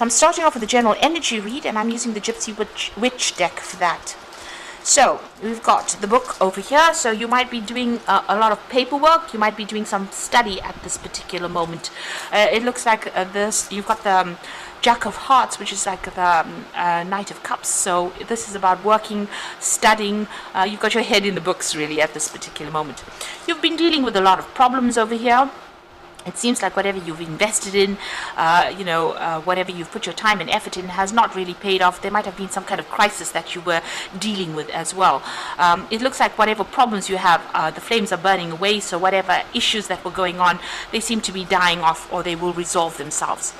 So I'm starting off with the general energy read, and I'm using the Gypsy Witch deck for that. So we've got the book over here. So you might be doing a lot of paperwork. You might be doing some study at this particular moment. It looks like this. You've got the Jack of Hearts, which is like the Knight of Cups. So this is about working, studying. You've got your head in the books really at this particular moment. You've been dealing with a lot of problems over here. It seems like whatever you've invested in, whatever you've put your time and effort in has not really paid off. There might have been some kind of crisis that you were dealing with as well. It looks like whatever problems you have, the flames are burning away. So whatever issues that were going on, they seem to be dying off, or they will resolve themselves.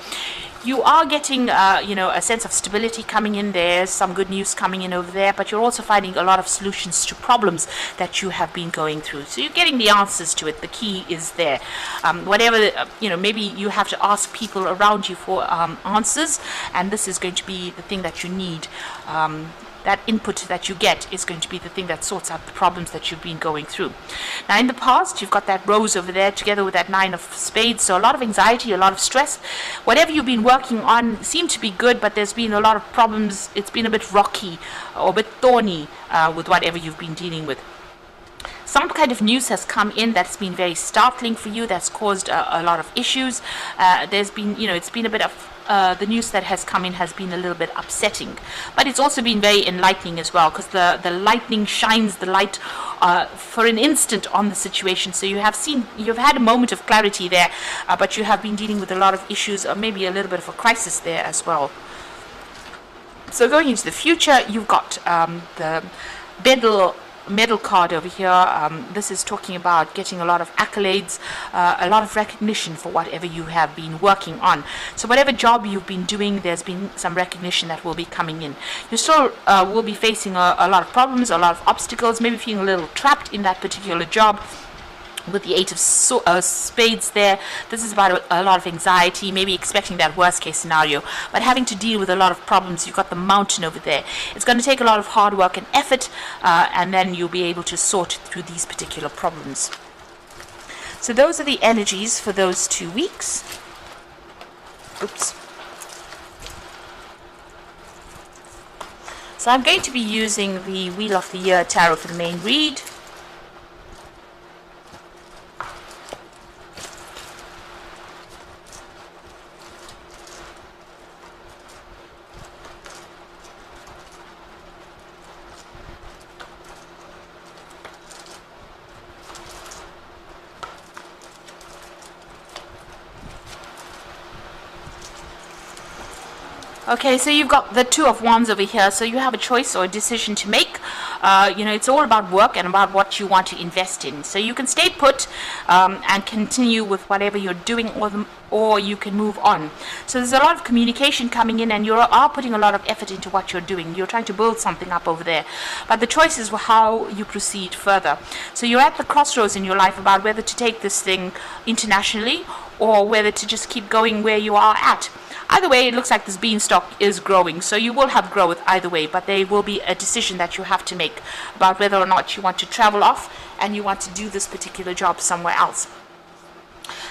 You are getting, a sense of stability coming in. There's some good news coming in over there, but you're also finding a lot of solutions to problems that you have been going through. So you're getting the answers to it. The key is there. Maybe you have to ask people around you for answers, and this is going to be the thing that you need. That input that you get is going to be the thing that sorts out the problems that you've been going through. Now, in the past, you've got that rose over there together with that 9 of spades. So a lot of anxiety, a lot of stress. Whatever you've been working on seemed to be good, but there's been a lot of problems. It's been a bit rocky or a bit thorny with whatever you've been dealing with. Some kind of news has come in that's been very startling for you, that's caused a lot of issues. There's been, it's been a bit of the news that has come in has been a little bit upsetting, but it's also been very enlightening as well, because the lightning shines the light for an instant on the situation. So you've had a moment of clarity there, but you have been dealing with a lot of issues, or maybe a little bit of a crisis there as well. So going into the future, you've got the medal card over here. This is talking about getting a lot of accolades, a lot of recognition for whatever you have been working on. So whatever job you've been doing, there's been some recognition that will be coming in. You still will be facing a lot of problems, a lot of obstacles, maybe feeling a little trapped in that particular job. With the 8 of spades there, this is about a lot of anxiety, maybe expecting that worst case scenario, but having to deal with a lot of problems. You've got the mountain over there. It's going to take a lot of hard work and effort, and then you'll be able to sort through these particular problems. So those are the energies for those 2 weeks. Oops. So I'm going to be using the Wheel of the Year Tarot for the main read. Okay, so you've got the 2 of Wands over here, so you have a choice or a decision to make. It's all about work and about what you want to invest in. So you can stay put and continue with whatever you're doing, or you can move on. So there's a lot of communication coming in, and you are putting a lot of effort into what you're doing. You're trying to build something up over there. But the choice is how you proceed further. So you're at the crossroads in your life about whether to take this thing internationally or whether to just keep going where you are at. Either way, it looks like this beanstalk is growing, so you will have growth either way, but there will be a decision that you have to make about whether or not you want to travel off and you want to do this particular job somewhere else.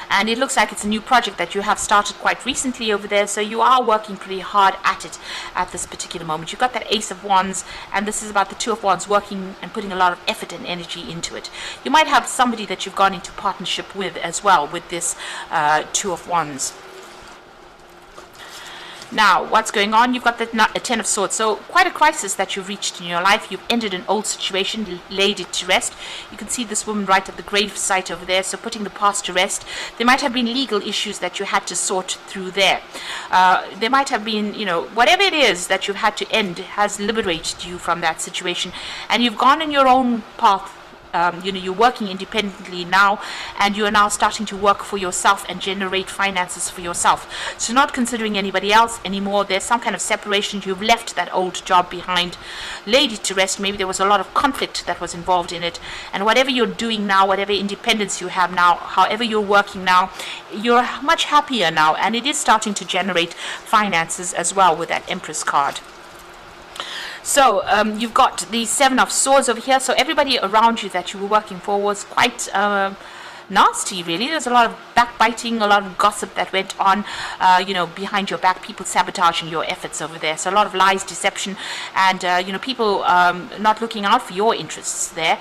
And it looks like it's a new project that you have started quite recently over there, so you are working pretty hard at it at this particular moment. You've got that Ace of Wands, and this is about the 2 of Wands working and putting a lot of effort and energy into it. You might have somebody that you've gone into partnership with as well with this 2 of Wands. Now, what's going on? You've got the 10 of Swords. So quite a crisis that you've reached in your life. You've ended an old situation, laid it to rest. You can see this woman right at the grave site over there, so putting the past to rest. There might have been legal issues that you had to sort through there. There might have been, whatever it is that you've had to end has liberated you from that situation. And you've gone in your own path. You're working independently now, and you are now starting to work for yourself and generate finances for yourself. So not considering anybody else anymore. There's some kind of separation. You've left that old job behind, laid it to rest. Maybe there was a lot of conflict that was involved in it, and whatever you're doing now, whatever independence you have now, however you're working now, you're much happier now, and it is starting to generate finances as well with that Empress card. So you've got the 7 of Swords over here. So everybody around you that you were working for was quite nasty, really. There's a lot of backbiting, a lot of gossip that went on, behind your back, people sabotaging your efforts over there. So a lot of lies, deception, and, people not looking out for your interests there,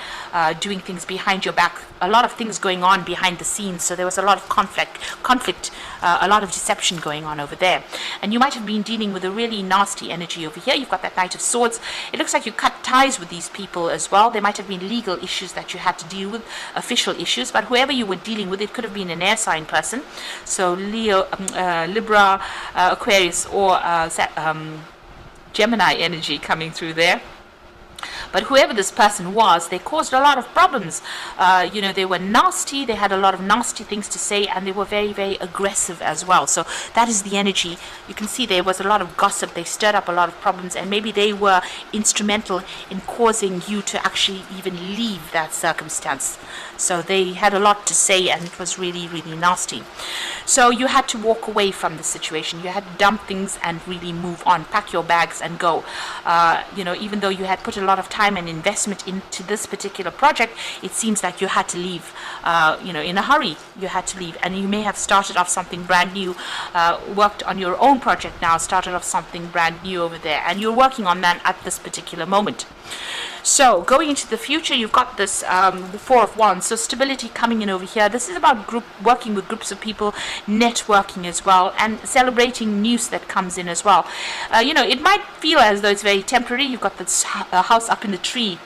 doing things behind your back. A lot of things going on behind the scenes, so there was a lot of conflict, a lot of deception going on over there. And you might have been dealing with a really nasty energy over here. You've got that Knight of Swords. It looks like you cut ties with these people as well. There might have been legal issues that you had to deal with, official issues, but whoever you were dealing with, it could have been an air sign person. So Leo, Libra, Aquarius, or Gemini energy coming through there. But whoever this person was, they caused a lot of problems. They were nasty, they had a lot of nasty things to say, and they were very, very aggressive as well. So that is the energy. You can see there was a lot of gossip. They stirred up a lot of problems, and maybe they were instrumental in causing you to actually even leave that circumstance. So they had a lot to say, and it was really, really nasty. So you had to walk away from the situation. You had to dump things and really move on, pack your bags and go. Even though you had put a lot of time and investment into this particular project, it seems like you had to leave, in a hurry. You had to leave, and you may have started off something brand new, worked on your own project now, started off something brand new over there, and you're working on that at this particular moment. So going into the future, you've got this the Four of Wands, so stability coming in over here. This is about working with groups of people, networking as well, and celebrating news that comes in as well. It might feel as though it's very temporary. You've got this house up in the tree,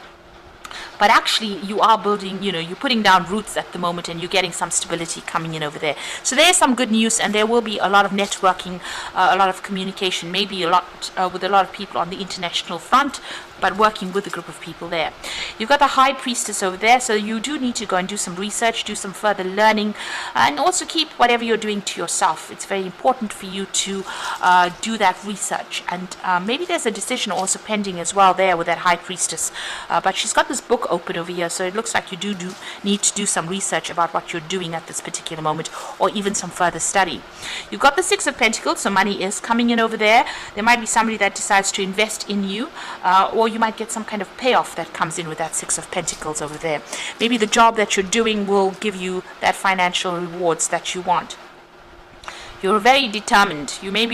but actually you are building, you're putting down roots at the moment, and you're getting some stability coming in over there. So there's some good news, and there will be a lot of networking, a lot of communication, maybe a lot with a lot of people on the international front, but working with a group of people there. You've got the High Priestess over there, so you do need to go and do some research, do some further learning, and also keep whatever you're doing to yourself. It's very important for you to do that research, and maybe there's a decision also pending as well there with that High Priestess, but she's got this book open over here, so it looks like you do need to do some research about what you're doing at this particular moment, or even some further study. You've got the Six of Pentacles, so money is coming in over there. There might be somebody that decides to invest in you, or you might get some kind of payoff that comes in with that Six of Pentacles over there. Maybe the job that you're doing will give you that financial rewards that you want. You're very determined. You may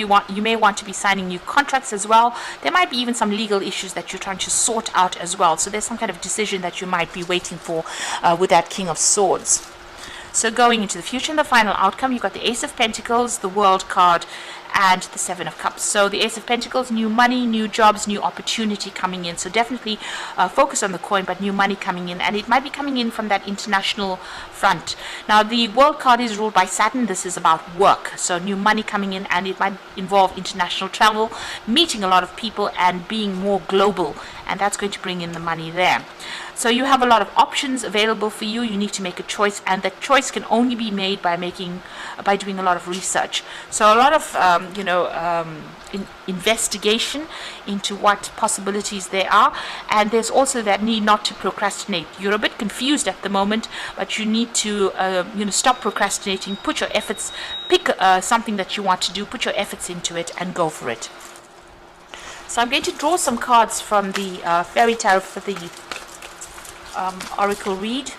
want to be signing new contracts as well. There might be even some legal issues that you're trying to sort out as well. So there's some kind of decision that you might be waiting for with that King of Swords. So going into the future and the final outcome, you've got the Ace of Pentacles, the World card, and the Seven of Cups. So the Ace of Pentacles, new money, new jobs, new opportunity coming in. So definitely focus on the coin, but new money coming in, and it might be coming in from that international front. Now the World card is ruled by Saturn. This is about work, so new money coming in, and it might involve international travel, meeting a lot of people, and being more global, and that's going to bring in the money there. So you have a lot of options available for you. You need to make a choice, and that choice can only be made by doing a lot of research. So a lot of investigation into what possibilities there are, and there's also that need not to procrastinate. You're a bit confused at the moment, but you need to stop procrastinating. Put your efforts, pick something that you want to do, put your efforts into it, and go for it. So I'm going to draw some cards from the Fairy Tarot for the Oracle read.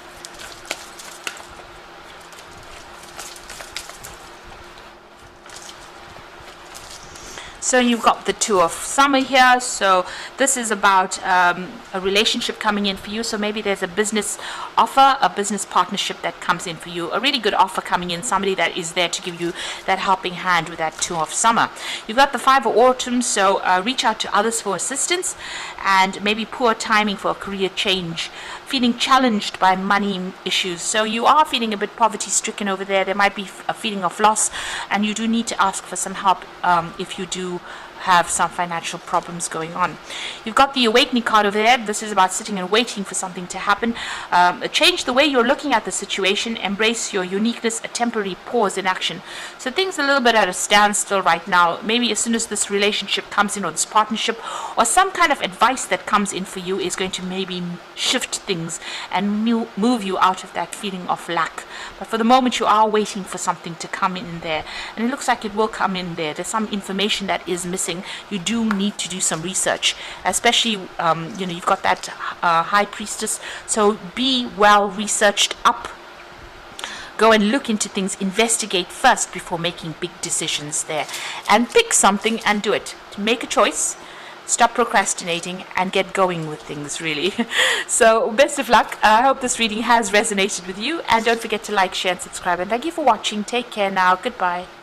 So you've got the Two of Summer here. So this is about a relationship coming in for you. So maybe there's a business offer, a business partnership that comes in for you. A really good offer coming in. Somebody that is there to give you that helping hand with that Two of Summer. You've got the Five of Autumn. So reach out to others for assistance, and maybe poor timing for a career change. Feeling challenged by money issues. So you are feeling a bit poverty stricken over there. There might be a feeling of loss, and you do need to ask for some help if you do have some financial problems going on. You've got the Awakening card over there. This is about sitting and waiting for something to happen. Change the way you're looking at the situation. Embrace your uniqueness. A temporary pause in action. So things a little bit at a standstill right now. Maybe as soon as this relationship comes in, or this partnership, or some kind of advice that comes in for you is going to maybe shift things and move you out of that feeling of lack. But for the moment, you are waiting for something to come in there, and it looks like it will come in there. There's some information that is missing. You do need to do some research, especially you've got that High Priestess, so be well researched up. go and look into things, investigate first before making big decisions there. And pick something and do it. Make a choice. Stop procrastinating and get going with things, really. So, best of luck. I hope this reading has resonated with you. And don't forget to like, share, and subscribe. And thank you for watching. Take care now. Goodbye.